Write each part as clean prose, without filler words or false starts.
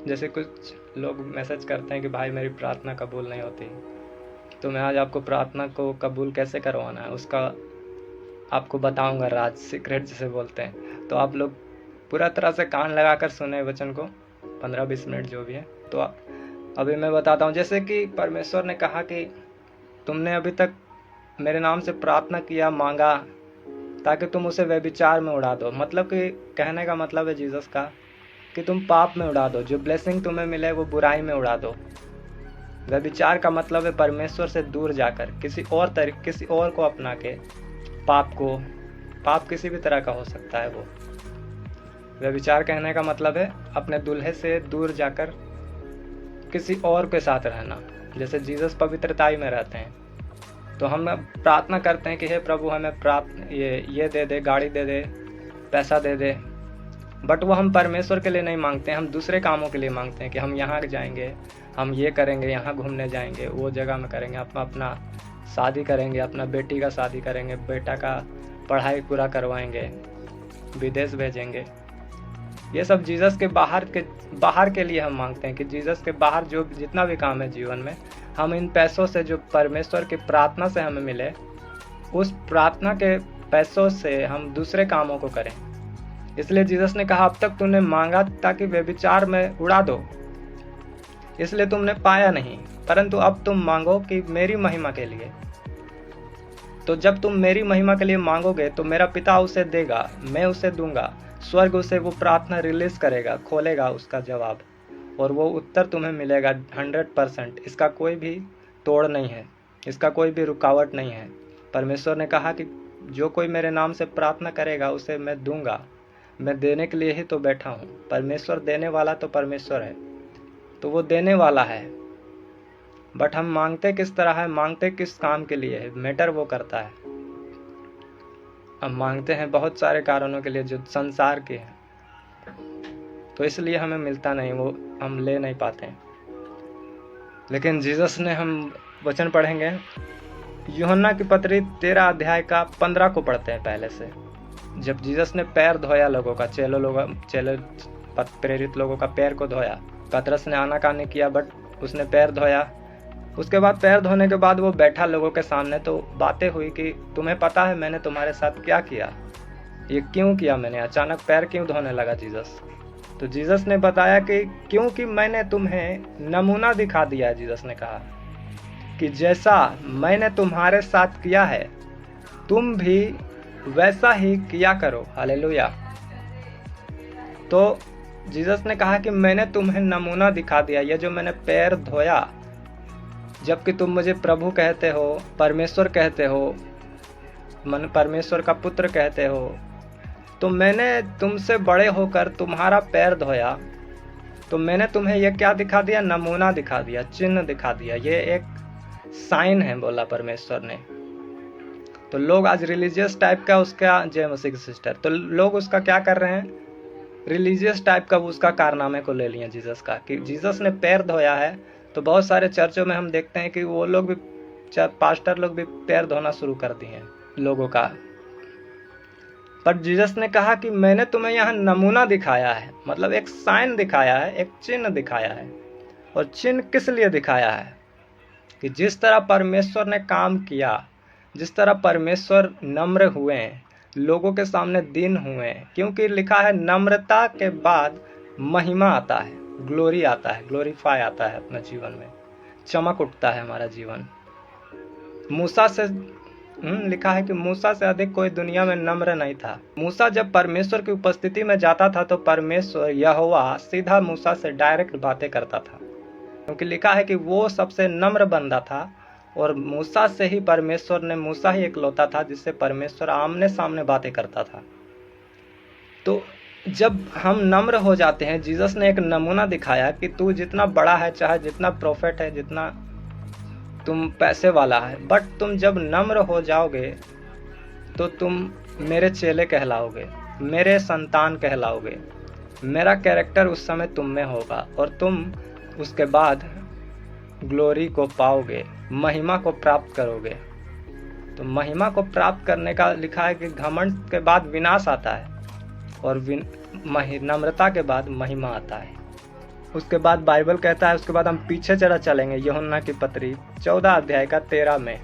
जैसे कुछ लोग मैसेज करते हैं कि भाई मेरी प्रार्थना कबूल नहीं होती, तो मैं आज आपको प्रार्थना को कबूल कैसे करवाना है उसका आपको बताऊंगा, राज सीक्रेट जिसे बोलते हैं। तो आप लोग पूरा तरह से कान लगाकर सुने वचन को, 15-20 मिनट जो भी है। तो अभी मैं बताता हूँ। जैसे कि परमेश्वर ने कहा कि तुमने अभी तक मेरे नाम से प्रार्थना किया, मांगा, ताकि तुम उसे व्यभिचार में उड़ा दो। मतलब कि कहने का मतलब है जीसस का कि तुम पाप में उड़ा दो, जो ब्लेसिंग तुम्हें मिले वो बुराई में उड़ा दो। व्यभिचार का मतलब है परमेश्वर से दूर जाकर किसी और को अपना के पाप किसी भी तरह का हो सकता है। वो व्यभिचार कहने का मतलब है अपने दूल्हे से दूर जाकर किसी और के साथ रहना। जैसे जीसस पवित्रताई में रहते हैं, तो हम प्रार्थना करते हैं कि हे प्रभु हमें ये दे दे, गाड़ी दे दे, पैसा दे दे, बट वो हम परमेश्वर के लिए नहीं मांगते हैं, हम दूसरे कामों के लिए मांगते हैं कि हम यहाँ जाएंगे, हम ये करेंगे, यहाँ घूमने जाएंगे, वो जगह में करेंगे, अपना शादी करेंगे, अपना बेटी का शादी करेंगे, बेटा का पढ़ाई पूरा करवाएंगे, विदेश भेजेंगे। ये सब जीसस के बाहर के लिए हम मांगते हैं कि जीसस के बाहर जो जितना भी काम है जीवन में, हम इन पैसों से जो परमेश्वर की प्रार्थना से हमें मिले, उस प्रार्थना के पैसों से हम दूसरे कामों को करें। इसलिए जीसस ने कहा अब तक तुमने मांगा ताकि व्यभिचार में उड़ा दो, इसलिए तुमने पाया नहीं, परंतु अब तुम मांगो कि मेरी महिमा के लिए। तो जब तुम मेरी महिमा के लिए मांगोगे तो मेरा पिता उसे देगा, मैं उसे दूंगा। स्वर्ग उसे वो प्रार्थना रिलीज करेगा, खोलेगा उसका जवाब, और वो उत्तर तुम्हें मिलेगा 100%। इसका कोई भी तोड़ नहीं है, इसका कोई भी रुकावट नहीं है। परमेश्वर ने कहा कि जो कोई मेरे नाम से प्रार्थना करेगा उसे मैं दूंगा। मैं देने के लिए ही तो बैठा हूँ। परमेश्वर देने वाला तो परमेश्वर है, तो वो देने वाला है। बट हम मांगते किस तरह है, मांगते किस काम के लिए है, मैटर वो करता है। हम मांगते हैं बहुत सारे कारणों के लिए जो संसार के हैं, तो इसलिए हमें मिलता नहीं, वो हम ले नहीं पाते हैं। लेकिन जीसस ने, हम वचन पढ़ेंगे यूहन्ना की पत्री 13 अध्याय का 15 को पढ़ते हैं पहले से। जब जीसस ने पैर धोया लोगों का, प्रेरित लोगों का पैर को धोया, पतरस ने आनाकानी किया बट उसने पैर धोया। उसके बाद पैर धोने के बाद वो बैठा लोगों के सामने, तो बातें हुई कि तुम्हें पता है मैंने तुम्हारे साथ क्या किया, ये क्यों किया, मैंने अचानक पैर क्यों धोने लगा जीसस। तो जीसस ने बताया कि क्योंकि मैंने तुम्हें नमूना दिखा दिया है। जीसस ने कहा कि जैसा मैंने तुम्हारे साथ किया है तुम भी वैसा ही किया करो। हालेलुया। तो जीसस ने कहा कि मैंने तुम्हें नमूना दिखा दिया। ये जो मैंने पैर धोया, जबकि तुम मुझे प्रभु कहते हो, परमेश्वर कहते हो, परमेश्वर का पुत्र कहते हो, तो मैंने तुमसे बड़े होकर तुम्हारा पैर धोया। तो मैंने तुम्हें यह क्या दिखा दिया, नमूना दिखा दिया, चिन्ह दिखा दिया। ये एक साइन है, बोला परमेश्वर ने। तो लोग आज रिलीजियस टाइप का उसका, जय मसीह की सिस्टर, तो लोग उसका क्या कर रहे हैं, रिलीजियस टाइप का उसका कारनामे को ले लिया जीसस का, कि जीसस ने पैर धोया है। तो बहुत सारे चर्चों में हम देखते हैं कि वो लोग भी, पास्टर लोग भी पैर धोना शुरू कर दिए हैं लोगों का। पर जीसस ने कहा कि मैंने तुम्हें यहाँ नमूना दिखाया है, मतलब एक साइन दिखाया है, एक चिन्ह दिखाया है। और चिन्ह किस लिए दिखाया है कि जिस तरह परमेश्वर ने काम किया, जिस तरह परमेश्वर नम्र हुए, लोगों के सामने दीन हुए, क्योंकि लिखा है नम्रता के बाद महिमा आता है, ग्लोरी आता है, ग्लोरीफाई आता है अपने जीवन में, चमक उठता है हमारा जीवन। मूसा से लिखा है कि मूसा से अधिक कोई दुनिया में नम्र नहीं था। मूसा जब परमेश्वर की उपस्थिति में जाता था तो परमेश्वर यहोवा सीधा मूसा से डायरेक्ट बातें करता था, क्योंकि लिखा है कि वो सबसे नम्र बंदा था। और मूसा से ही परमेश्वर ने, मूसा ही इकलौता था जिससे परमेश्वर आमने सामने बातें करता था। तो जब हम नम्र हो जाते हैं, जीसस ने एक नमूना दिखाया कि तू जितना बड़ा है, चाहे जितना प्रॉफिट है, जितना तुम पैसे वाला है, बट तुम जब नम्र हो जाओगे तो तुम मेरे चेले कहलाओगे, मेरे संतान कहलाओगे। मेरा कैरेक्टर उस समय तुम में होगा और तुम उसके बाद ग्लोरी को पाओगे, महिमा को प्राप्त करोगे। तो महिमा को प्राप्त करने का लिखा है कि घमंड के बाद विनाश आता है और नम्रता के बाद महिमा आता है। उसके बाद बाइबल कहता है, उसके बाद हम पीछे चला चलेंगे यूहन्ना की पत्री 14 अध्याय का 13 में।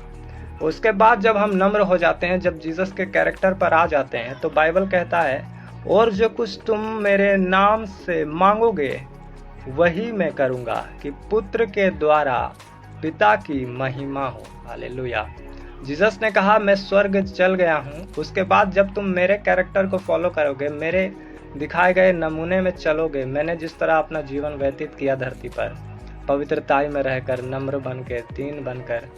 उसके बाद जब हम नम्र हो जाते हैं, जब जीसस के कैरेक्टर पर आ जाते हैं, तो बाइबल कहता है, और जो कुछ तुम मेरे नाम से मांगोगे वही मैं करूँगा, कि पुत्र के द्वारा पिता की महिमा हो। हालेलुया। जीसस ने कहा मैं स्वर्ग चल गया हूँ। उसके बाद जब तुम मेरे कैरेक्टर को फॉलो करोगे, मेरे दिखाए गए नमूने में चलोगे, मैंने जिस तरह अपना जीवन व्यतीत किया धरती पर, पवित्रताई में रहकर, नम्र बनकर, दीन बनकर,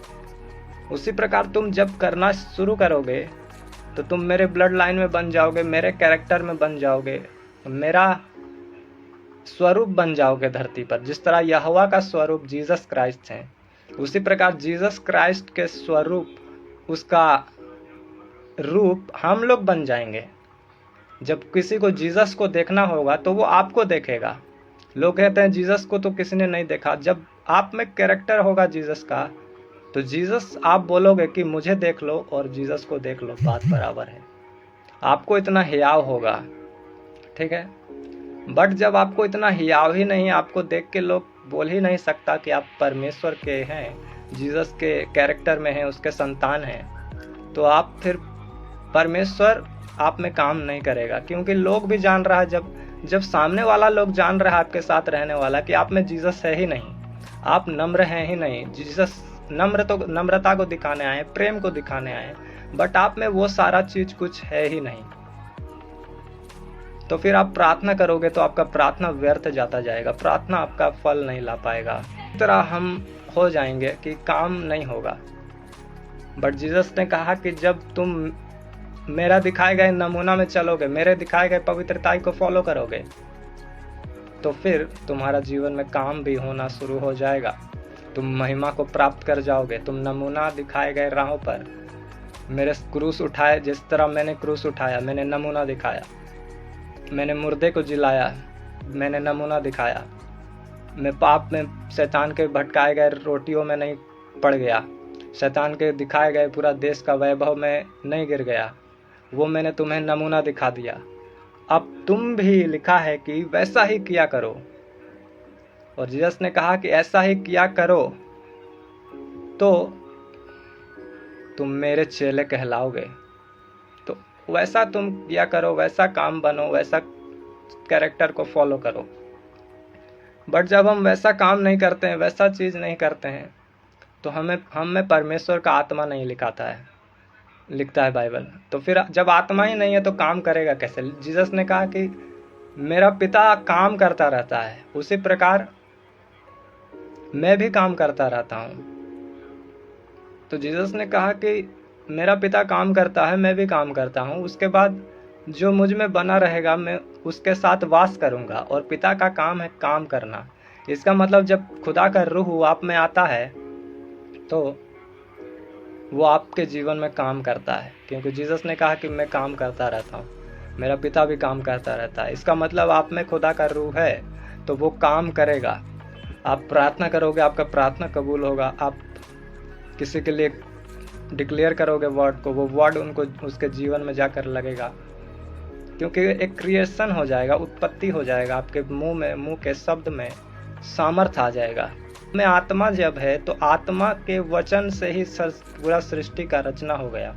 उसी प्रकार तुम जब करना शुरू करोगे तो तुम मेरे ब्लड लाइन में बन जाओगे, मेरे कैरेक्टर में बन जाओगे, मेरा स्वरूप बन जाओगे धरती पर। जिस तरह यहोवा का स्वरूप जीसस क्राइस्ट है, उसी प्रकार जीसस क्राइस्ट के स्वरूप, उसका रूप हम लोग बन जाएंगे। जब किसी को जीसस को देखना होगा तो वो आपको देखेगा। लोग कहते हैं जीसस को तो किसी ने नहीं देखा। जब आप में कैरेक्टर होगा जीसस का, तो जीसस आप बोलोगे कि मुझे देख लो और जीसस को देख लो, बात बराबर है। आपको इतना हियाव होगा, ठीक है। बट जब आपको इतना हियाव ही नहीं, आपको देख के लोग बोल ही नहीं सकता कि आप परमेश्वर के हैं, जीसस के कैरेक्टर में हैं, उसके संतान हैं, तो आप फिर परमेश्वर आप में काम नहीं करेगा। क्योंकि लोग भी जान रहा है, जब सामने वाला लोग जान रहा है आपके साथ रहने वाला कि आप में जीसस है ही नहीं, आप नम्र हैं ही नहीं। जीसस नम्रता को दिखाने आए, प्रेम को दिखाने आए, बट आप में वो सारा चीज कुछ है ही नहीं, तो फिर आप प्रार्थना करोगे तो आपका प्रार्थना व्यर्थ जाता जाएगा, प्रार्थना आपका फल नहीं ला पाएगा। इस तरह हम हो जाएंगे कि काम नहीं होगा। बट जीसस ने कहा कि जब तुम मेरा दिखाए गए नमूना में चलोगे, मेरे दिखाए गए पवित्रता को फॉलो करोगे, तो फिर तुम्हारा जीवन में काम भी होना शुरू हो जाएगा। तुम महिमा को प्राप्त कर जाओगे। तुम नमूना दिखाए गए राहों पर, मेरे क्रूस उठाए, जिस तरह मैंने क्रूस उठाया, मैंने नमूना दिखाया, मैंने मुर्दे को जिलाया, मैंने नमूना दिखाया, मैं पाप में, शैतान के भटकाए गए रोटियों में नहीं पड़ गया, शैतान के दिखाए गए पूरा देश का वैभव में नहीं गिर गया, वो मैंने तुम्हें नमूना दिखा दिया। अब तुम भी लिखा है कि वैसा ही किया करो। और जीसस ने कहा कि ऐसा ही किया करो तो तुम मेरे चेले कहलाओगे। तो वैसा तुम किया करो, वैसा काम बनो, वैसा कैरेक्टर को फॉलो करो। बट जब हम वैसा काम नहीं करते हैं, वैसा चीज़ नहीं करते हैं, तो हम में परमेश्वर का आत्मा नहीं लिखता है बाइबल। तो फिर जब आत्मा ही नहीं है तो काम करेगा कैसे? जीसस ने कहा कि मेरा पिता काम करता रहता है, उसी प्रकार मैं भी काम करता रहता हूँ। तो जीसस ने कहा कि मेरा पिता काम करता है, मैं भी काम करता हूँ, उसके बाद जो मुझ में बना रहेगा मैं उसके साथ वास करूँगा। और पिता का काम है काम करना। इसका मतलब जब खुदा का रूह आप में आता है तो वो आपके जीवन में काम करता है, क्योंकि जीसस ने कहा कि मैं काम करता रहता हूँ, मेरा पिता भी काम करता रहता है। इसका मतलब आप में खुदा का रूह है तो वो काम करेगा। आप प्रार्थना करोगे, आपका प्रार्थना कबूल होगा। आप किसी के लिए डिक्लेयर करोगे वर्ड को, वो वर्ड उनको उसके जीवन में जाकर लगेगा, क्योंकि एक क्रिएशन हो जाएगा, उत्पत्ति हो जाएगा। आपके मुंह के शब्द में सामर्थ आ जाएगा। में आत्मा जब है तो आत्मा के वचन से ही पूरा सृष्टि का रचना हो गया।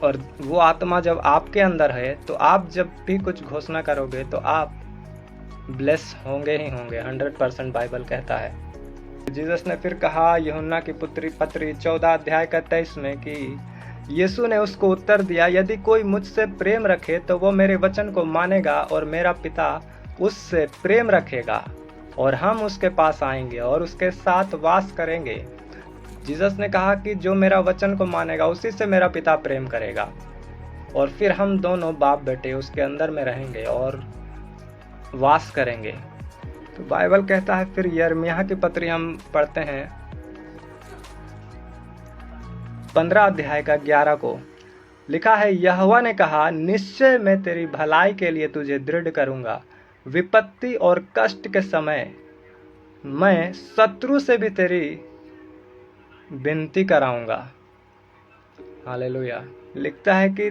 और वो आत्मा जब आपके अंदर है तो आप जब भी कुछ घोषणा करोगे तो आप ब्लेस होंगे ही होंगे, 100% बाइबल कहता है। जीसस ने फिर कहा यूहन्ना की पत्री 14 अध्याय का 23 में कि यीशु ने उसको उत्तर दिया, यदि कोई मुझसे प्रेम रखे तो वो मेरे वचन को मानेगा और मेरा पिता उससे प्रेम रखेगा और हम उसके पास आएंगे और उसके साथ वास करेंगे। जीसस ने कहा कि जो मेरा वचन को मानेगा उसी से मेरा पिता प्रेम करेगा और फिर हम दोनों बाप बेटे उसके अंदर में रहेंगे और वास करेंगे। तो बाइबल कहता है, फिर यिर्मयाह की पत्री हम पढ़ते हैं 15 अध्याय का 11 को, लिखा है, यहोवा ने कहा, निश्चय मैं तेरी भलाई के लिए तुझे दृढ़ करूंगा। विपत्ति और कष्ट के समय मैं शत्रु से भी तेरी विनती कराऊंगा। हालेलुया। लिखता है कि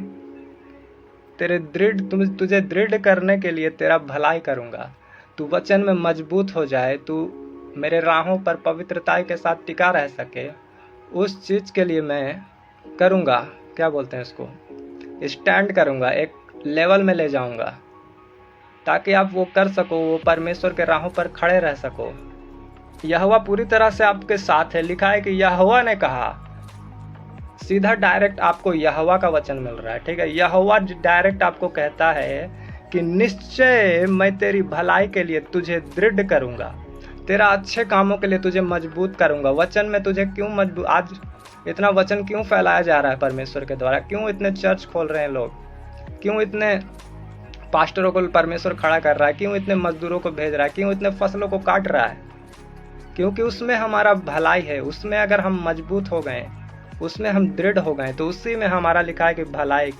तुझे दृढ़ करने के लिए तेरा भलाई करूंगा, तू वचन में मजबूत हो जाए, तू मेरे राहों पर पवित्रता के साथ टिका रह सके, उस चीज़ के लिए मैं करूँगा, क्या बोलते हैं इसको, स्टैंड करूँगा, एक लेवल में ले जाऊँगा, ताकि आप वो कर सको, वो परमेश्वर के राहों पर खड़े रह सको। यहोवा पूरी तरह से आपके साथ है। लिखा है कि यहोवा ने कहा, सीधा डायरेक्ट आपको यहोवा का वचन मिल रहा है, ठीक है। यहोवा डायरेक्ट आपको कहता है कि निश्चय मैं तेरी भलाई के लिए तुझे दृढ़ करूंगा, तेरा अच्छे कामों के लिए तुझे मजबूत करूंगा। वचन में तुझे क्यों मजबूत, आज इतना वचन क्यों फैलाया जा रहा है परमेश्वर के द्वारा, क्यों इतने चर्च खोल रहे हैं लोग, क्यों इतने पास्टरों को परमेश्वर खड़ा कर रहा है, क्यों इतने मजदूरों को भेज रहा है, क्यों इतने फसलों को काट रहा है? क्योंकि उसमें हमारा भलाई है। उसमें अगर हम मजबूत हो गए, उसमें हम दृढ़ हो गए, तो उसी में हमारा लिखा है कि भलाई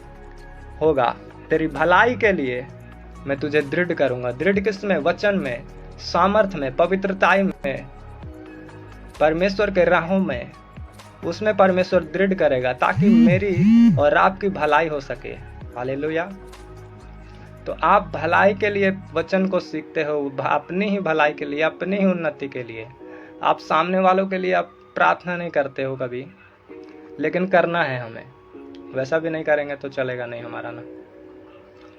होगा। तेरी भलाई के लिए मैं तुझे दृढ़ करूंगा। दृढ़ किस में? वचन में, सामर्थ में, पवित्रताई में, परमेश्वर के राहों में, उसमें परमेश्वर दृढ़ करेगा, ताकि मेरी और आपकी भलाई हो सके। हालेलुया। तो आप भलाई के लिए वचन को सीखते हो, अपनी ही भलाई के लिए, अपनी ही उन्नति के लिए। आप सामने वालों के लिए आप प्रार्थना नहीं करते हो कभी, लेकिन करना है हमें। वैसा भी नहीं करेंगे तो चलेगा नहीं हमारा ना,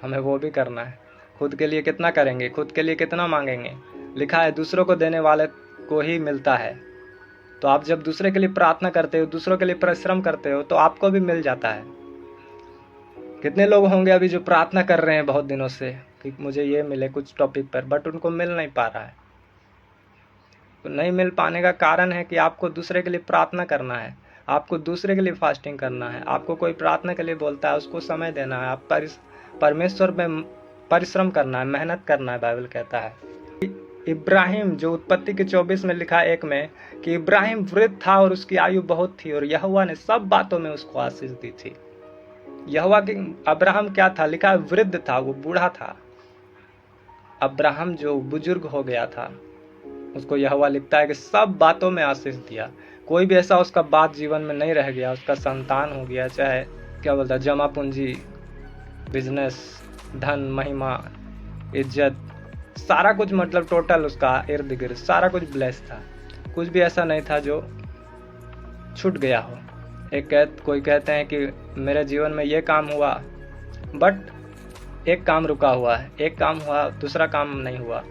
हमें वो भी करना है। खुद के लिए कितना करेंगे, खुद के लिए कितना मांगेंगे? लिखा है दूसरों को देने वाले को ही मिलता है। तो आप जब दूसरे के लिए प्रार्थना करते हो, दूसरों के लिए परिश्रम करते हो, तो आपको भी मिल जाता है। कितने लोग होंगे अभी जो प्रार्थना कर रहे हैं बहुत दिनों से कि मुझे ये मिले कुछ टॉपिक पर, बट उनको मिल नहीं पा रहा है। तो नहीं मिल पाने का कारण है कि आपको दूसरे के लिए प्रार्थना करना है, आपको दूसरे के लिए फास्टिंग करना है। आपको कोई प्रार्थना के लिए बोलता है, उसको समय देना है, आप परमेश्वर में परिश्रम करना है, मेहनत करना है। बाइबल कहता है इब्राहिम, जो उत्पत्ति के 24 में लिखा है 1 में, कि इब्राहिम वृद्ध था और उसकी आयु बहुत थी, और यहोवा ने सब बातों में उसको आशीष दी थी। यहोवा की अब्राहम क्या था? लिखा है वृद्ध था, वो बूढ़ा था। अब्राहम जो बुजुर्ग हो गया था, उसको यहोवा लिखता है कि सब बातों में आशीष दिया। कोई भी ऐसा उसका बात जीवन में नहीं रह गया। उसका संतान हो गया, चाहे क्या बोलता है, जमा पूंजी, बिजनेस, धन, महिमा, इज्जत, सारा कुछ, मतलब टोटल उसका इर्द गिर्द सारा कुछ ब्लेस था। कुछ भी ऐसा नहीं था जो छूट गया हो। कोई कहते हैं कि मेरे जीवन में ये काम हुआ, बट एक काम रुका हुआ है, एक काम हुआ, दूसरा काम नहीं हुआ,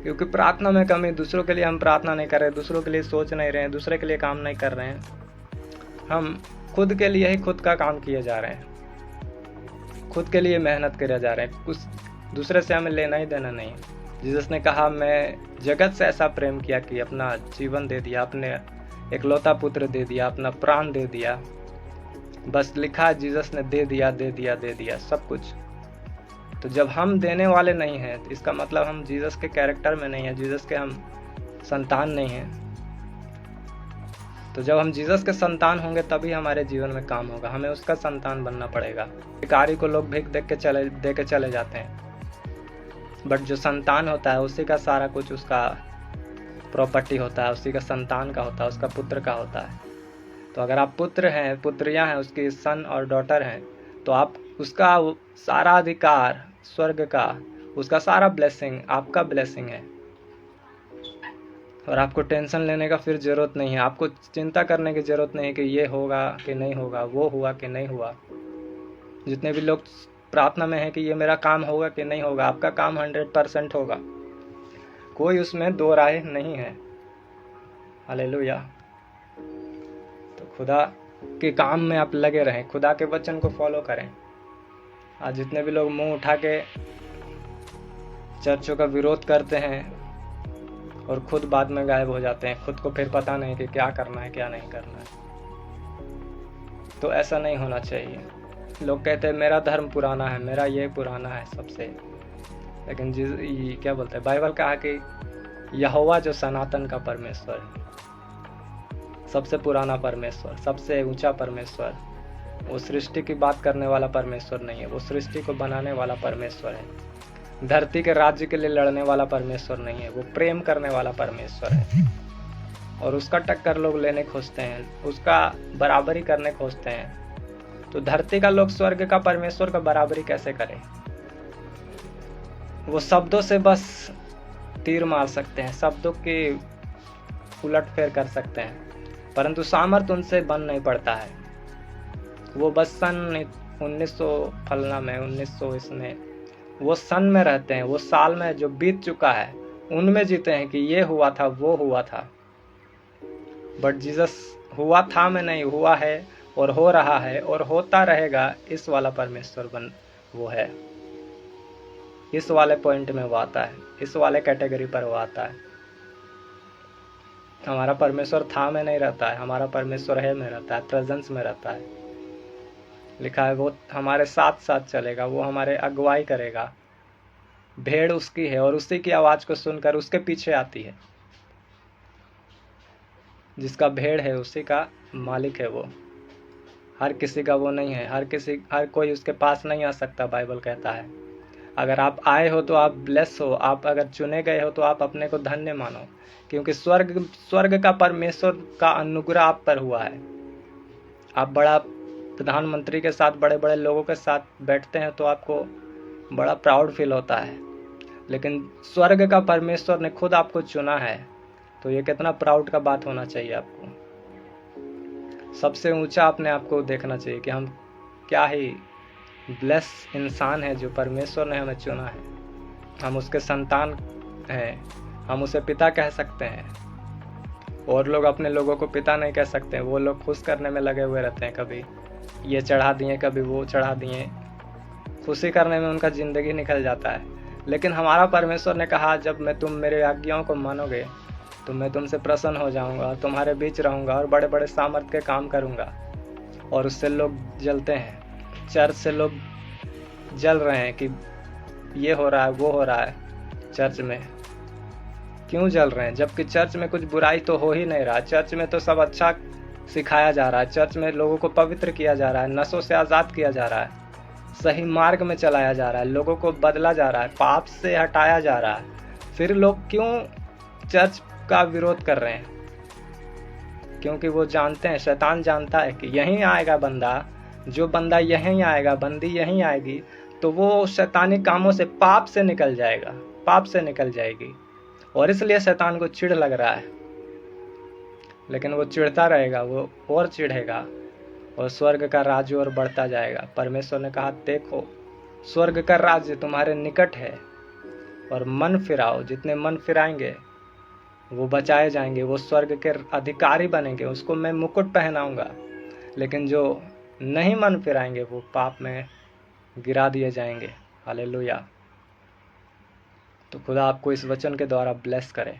क्योंकि प्रार्थना में कमी। दूसरों के लिए हम प्रार्थना नहीं कर रहे, दूसरों के लिए सोच नहीं रहे हैं, दूसरे के लिए काम नहीं कर रहे हैं। हम खुद के लिए ही खुद का काम किए जा रहे हैं, खुद के लिए मेहनत करे जा रहे हैं, कुछ दूसरे से हमें लेना ही देना नहीं। जीसस ने कहा, मैं जगत से ऐसा प्रेम किया कि अपना जीवन दे दिया, अपने एकलौता पुत्र दे दिया, अपना प्राण दे दिया। बस लिखा है जीसस ने दे दिया, दे दिया, दे दिया सब कुछ। तो जब हम देने वाले नहीं हैं, तो इसका मतलब हम जीसस के कैरेक्टर में नहीं है, जीसस के हम संतान नहीं हैं। तो जब हम जीसस के संतान होंगे तभी हमारे जीवन में काम होगा। हमें उसका संतान बनना पड़ेगा। भिखारी को लोग भीख दे के चले जाते हैं, बट जो संतान होता है उसी का सारा कुछ उसका प्रॉपर्टी होता है, उसी का संतान का होता है, उसका पुत्र का होता है। तो अगर आप पुत्र हैं, पुत्रियां हैं, उसकी सन और डॉटर हैं, तो आप उसका सारा अधिकार स्वर्ग का, उसका सारा ब्लेसिंग आपका ब्लेसिंग है। और आपको टेंशन लेने का फिर ज़रूरत नहीं है, आपको चिंता करने की ज़रूरत नहीं है कि ये होगा कि नहीं होगा, वो हुआ कि नहीं हुआ। जितने भी लोग प्रार्थना में है कि ये मेरा काम होगा कि नहीं होगा, आपका काम 100% होगा, कोई उसमें दो राय नहीं है। हालेलुया। तो खुदा के काम में आप लगे रहें, खुदा के वचन को फॉलो करें। आज जितने भी लोग मुंह उठा के चर्चों का विरोध करते हैं और खुद बाद में गायब हो जाते हैं, खुद को फिर पता नहीं कि क्या करना है क्या नहीं करना है, तो ऐसा नहीं होना चाहिए। लोग कहते हैं मेरा धर्म पुराना है, मेरा ये पुराना है सबसे, लेकिन क्या बोलते हैं, बाइबल कहा कि यहोवा जो सनातन का परमेश्वर है, सबसे पुराना परमेश्वर, सबसे ऊंचा परमेश्वर, वो सृष्टि की बात करने वाला परमेश्वर नहीं है, वो सृष्टि को बनाने वाला परमेश्वर है। धरती के राज्य के लिए लड़ने वाला परमेश्वर नहीं है, वो प्रेम करने वाला परमेश्वर है। और उसका टक्कर लोग लेने खोजते हैं, उसका बराबरी करने खोजते हैं। तो धरती का लोग स्वर्ग का परमेश्वर का बराबरी कैसे करें? वो शब्दों से बस तीर मार सकते हैं, शब्दों की उलट फेर कर सकते हैं, परंतु सामर्थ्य उनसे बन नहीं पड़ता है। वो बस सन 1900 फलना में 1900 इसमें वो सन में रहते हैं, वो साल में जो बीत चुका है उनमें जीते हैं कि ये हुआ था वो हुआ था। बट जीसस हुआ था में नहीं, हुआ है और हो रहा है और होता रहेगा, इस वाला परमेश्वर बन वो है, इस वाले पॉइंट में वो आता है, इस वाले कैटेगरी पर वो आता है। हमारा परमेश्वर था में नहीं रहता है, हमारा परमेश्वर है में रहता है, प्रेजेंस में रहता है। लिखा है वो हमारे साथ साथ चलेगा, वो हमारे अगुवाई करेगा। भेड़ उसकी है और उसी की आवाज़ को सुनकर उसके पीछे आती है। जिसका भेड़ है उसी का मालिक है वो, हर किसी का वो नहीं है, हर कोई उसके पास नहीं आ सकता। बाइबल कहता है अगर आप आए हो तो आप ब्लेस हो, आप अगर चुने गए हो तो आप अपने को धन्य मानो, क्योंकि स्वर्ग का परमेश्वर का अनुग्रह आप पर हुआ है। आप बड़ा प्रधानमंत्री के साथ, बड़े बड़े लोगों के साथ बैठते हैं तो आपको बड़ा प्राउड फील होता है, लेकिन स्वर्ग का परमेश्वर ने खुद आपको चुना है, तो ये कितना प्राउड का बात होना चाहिए। आपको सबसे ऊंचा अपने आप को देखना चाहिए कि हम क्या ही ब्लेस इंसान है जो परमेश्वर ने हमें चुना है। हम उसके संतान हैं, हम उसे पिता कह सकते हैं। और लोग अपने लोगों को पिता नहीं कह सकते, वो लोग खुश करने में लगे हुए रहते हैं, कभी ये चढ़ा दिए कभी वो चढ़ा दिए, खुशी करने में उनका ज़िंदगी निकल जाता है। लेकिन हमारा परमेश्वर ने कहा जब मैं तुम मेरे आज्ञाओं को मानोगे तो मैं तुमसे प्रसन्न हो जाऊंगा, तुम्हारे बीच रहूंगा और बड़े बड़े सामर्थ के काम करूंगा। और उससे लोग जलते हैं, चर्च से लोग जल रहे हैं कि ये हो रहा है वो हो रहा है। चर्च में क्यों जल रहे हैं, जबकि चर्च में कुछ बुराई तो हो ही नहीं रहा। चर्च में तो सब अच्छा सिखाया जा रहा है, चर्च में लोगों को पवित्र किया जा रहा है, नशों से आज़ाद किया जा रहा है, सही मार्ग में चलाया जा रहा है, लोगों को बदला जा रहा है, पाप से हटाया जा रहा है। फिर लोग क्यों चर्च का विरोध कर रहे हैं? क्योंकि वो जानते हैं, शैतान जानता है कि यहीं आएगा बंदा, जो बंदा यहीं आएगा, बंदी यहीं आएगी, तो वो शैतानी कामों से, पाप से निकल जाएगा, पाप से निकल जाएगी। और इसलिए शैतान को चिढ़ लग रहा है, लेकिन वो चिढ़ता रहेगा, वो और चिढ़ेगा और स्वर्ग का राज्य और बढ़ता जाएगा। परमेश्वर ने कहा देखो स्वर्ग का राज्य तुम्हारे निकट है और मन फिराओ। जितने मन फिराएंगे वो बचाए जाएंगे, वो स्वर्ग के अधिकारी बनेंगे, उसको मैं मुकुट पहनाऊंगा। लेकिन जो नहीं मन फिराएंगे वो पाप में गिरा दिए जाएंगे। हालेलुया। तो खुदा आपको इस वचन के द्वारा ब्लेस करे।